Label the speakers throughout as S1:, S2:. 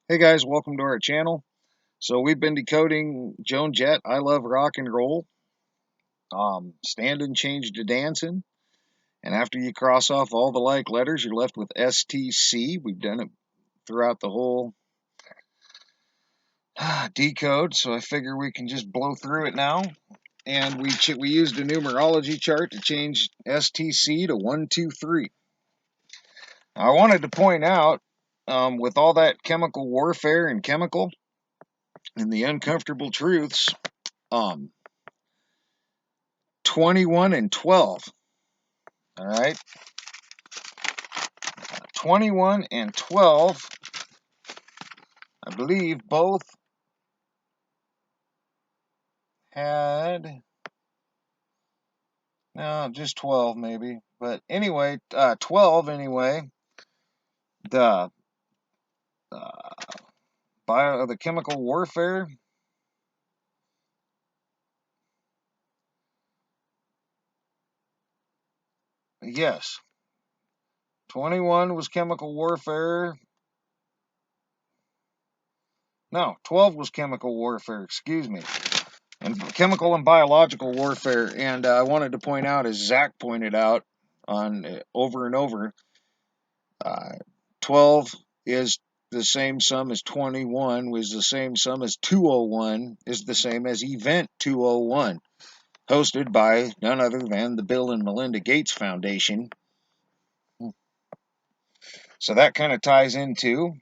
S1: Hey guys, welcome to our channel. So we've been decoding Joan, Jett, I Love Rock and Roll, Standing Change to Dancing, and after you cross off all the like letters, you're left with STC. We've done it throughout the whole decode, so I figure we can just blow through it now. And we used a numerology chart to change STC to 123. I wanted to point out, with all that chemical warfare and chemical and the uncomfortable truths, um, 21 and 12. All right. 21 and 12, I believe both had, no, just 12 maybe. But anyway, 12 anyway, the the chemical warfare. Yes. 21 was chemical warfare. No, 12 was chemical warfare, excuse me. And chemical and biological warfare. And I wanted to point out, as Zach pointed out on over and over, uh, 12 is the same sum as 21, is the same sum as 201, is the same as Event 201, hosted by none other than the Bill and Melinda Gates Foundation. So that kind of ties into,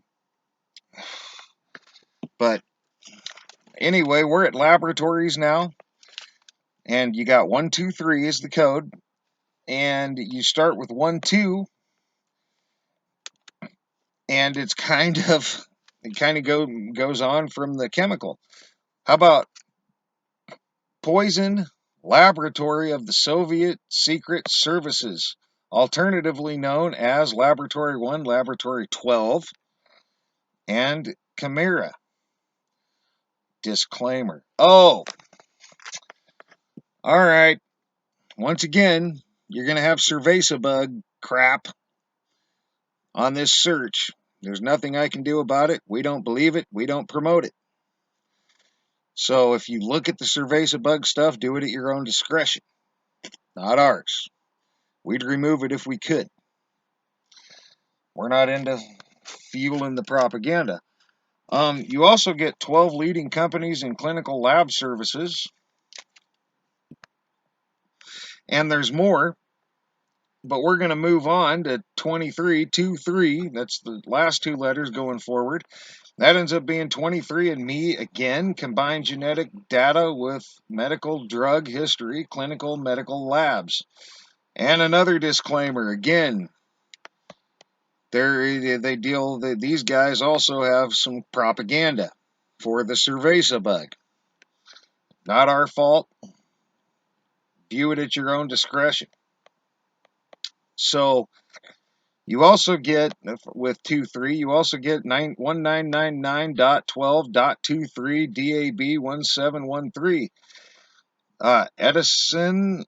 S1: but anyway, we're at laboratories now, and you got 123 is the code, and you start with 12, and it kind of goes on from the chemical. How about Poison Laboratory of the Soviet Secret Services, alternatively known as Laboratory 1, Laboratory 12, and Chimera. Disclaimer. Oh, all right. Once again, you're going to have cerveza bug crap on this search. There's nothing I can do about it. We don't believe it. We don't promote it. So if you look at the cerveza bug stuff, do it at your own discretion, not ours. We'd remove it if we could. We're not into fueling the propaganda. You also get 12 leading companies in clinical lab services, and there's more, but we're going to move on to 2323. That's the last two letters going forward. That ends up being 23andMe again, combined genetic data with medical drug history, clinical medical labs. And another disclaimer again, these guys also have some propaganda for the cerveza bug. Not our fault. View it at your own discretion. So you also get, with 23, you also get 1999.12.23 DAB 1713. Edison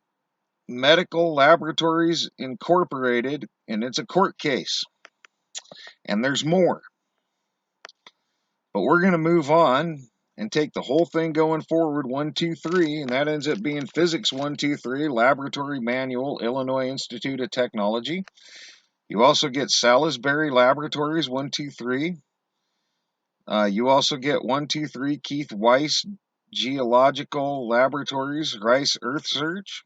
S1: Medical Laboratories Incorporated, and it's a court case. And there's more. But we're going to move on and take the whole thing going forward, 123, and that ends up being Physics 123, Laboratory Manual, Illinois Institute of Technology. You also get Salisbury Laboratories 123. You also get 123 Keith Weiss Geological Laboratories, Rice Earth Search.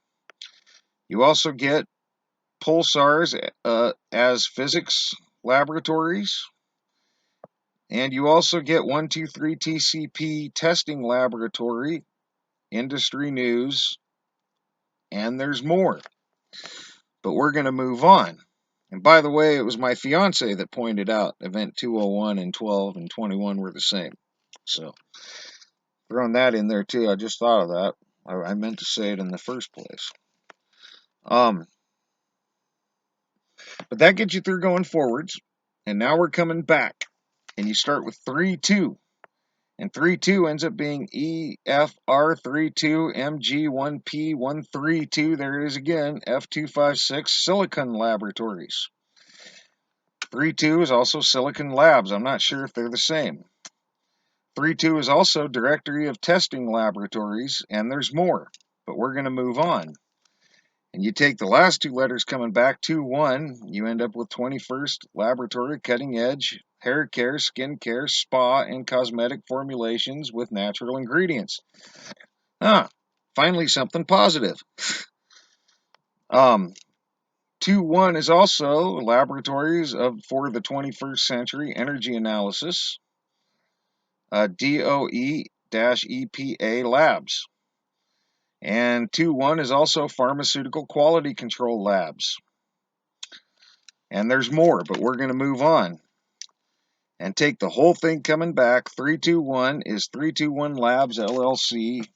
S1: You also get Pulsars as Physics Laboratories. And you also get 123 TCP Testing Laboratory, Industry News, and there's more. But we're going to move on. And by the way, it was my fiance that pointed out Event 201 and 12 and 21 were the same. So, throwing that in there too. I just thought of that. I meant to say it in the first place. But that gets you through going forwards. And now we're coming back. And you start with 3-2. And 3-2 ends up being EFR32MG1P132. There it is again, F256 Silicon Laboratories. 3.2 is also Silicon Labs. I'm not sure if they're the same. 3.2 is also Directory of Testing Laboratories, and there's more, but we're going to move on. And you take the last two letters coming back, 2.1, you end up with 21st Laboratory Cutting Edge Hair Care, Skin Care, Spa, and Cosmetic Formulations with Natural Ingredients. Finally something positive. 2.1 is also Laboratories for the 21st Century Energy Analysis, DOE-EPA Labs. And 2.1 is also Pharmaceutical Quality Control Labs. And there's more, but we're going to move on and take the whole thing coming back. 3.2.1 is 3.2.1 Labs LLC.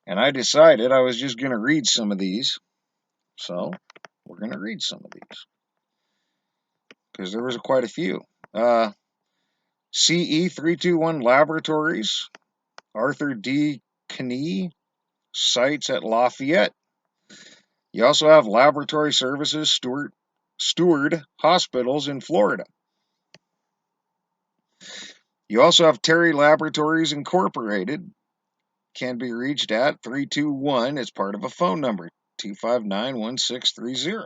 S1: And I decided I was just going to read some of these. So we're going to read some of these because there was quite a few. CE 3.2.1 Laboratories, Arthur D. Knee, sites at Lafayette. You also have Laboratory Services, Steward Hospitals in Florida. You also have Terry Laboratories Incorporated, can be reached at 3.2.1 as part of a phone number, 259-1630.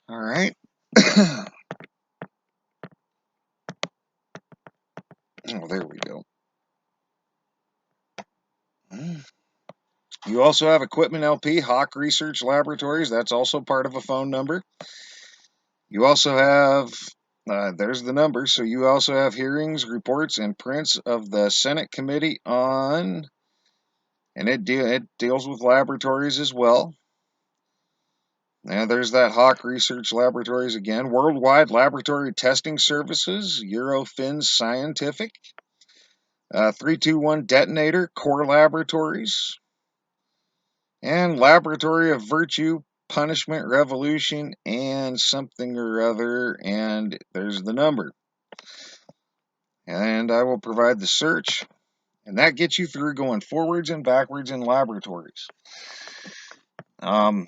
S1: All right. Oh, there we go. You also have Equipment LP, Hawk Research Laboratories. That's also part of a phone number. You also have, there's the number. So you also have hearings, reports, and prints of the Senate Committee on, and it deals with laboratories as well. Now there's that Hawk Research Laboratories again. Worldwide Laboratory Testing Services, Eurofins Scientific. 3.2.1 Detonator, Core Laboratories. And Laboratory of Virtue, Punishment Revolution, and something or other. And there's the number. And I will provide the search. And that gets you through going forwards and backwards in laboratories. To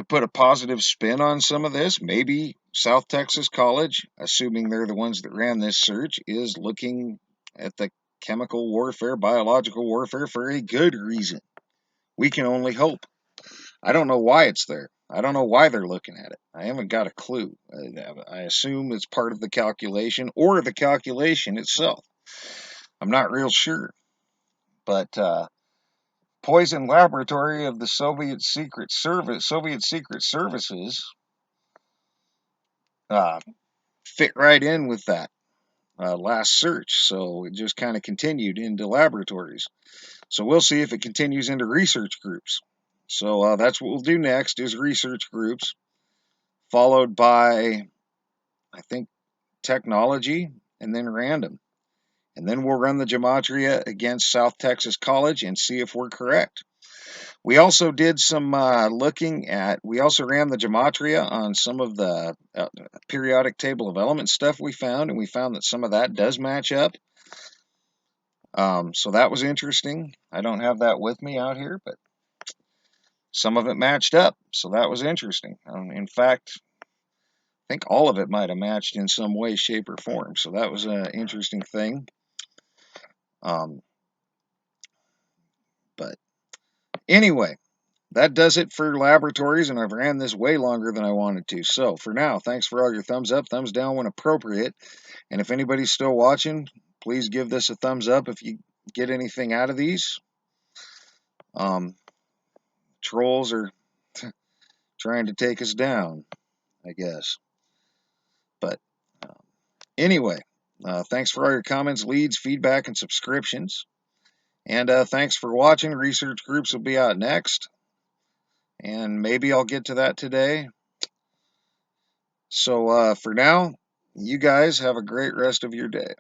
S1: put a positive spin on some of this, maybe South Texas College, assuming they're the ones that ran this search, is looking at the chemical warfare, biological warfare for a good reason. We can only hope. I don't know why it's there. I don't know why they're looking at it. I haven't got a clue. I assume it's part of the calculation or the calculation itself. I'm not real sure. But Poison Laboratory of the Soviet Secret Services fit right in with that last search. So it just kind of continued into laboratories. So we'll see if it continues into research groups. So that's what we'll do next is research groups, followed by, I think, technology, and then random. And then we'll run the gematria against South Texas College and see if we're correct. We also did some we also ran the gematria on some of the periodic table of elements stuff we found, and we found that some of that does match up. So that was interesting. I don't have that with me out here, but some of it matched up, so that was interesting. In fact, I think all of it might have matched in some way, shape, or form, so that was an interesting thing. But anyway, that does it for laboratories, and I've ran this way longer than I wanted to. So for now, thanks for all your thumbs up, thumbs down when appropriate. And if anybody's still watching, please give this a thumbs up if you get anything out of these. Trolls are trying to take us down, I guess. But anyway, thanks for all your comments, leads, feedback, and subscriptions. And thanks for watching. Research groups will be out next. And maybe I'll get to that today. So for now, you guys have a great rest of your day.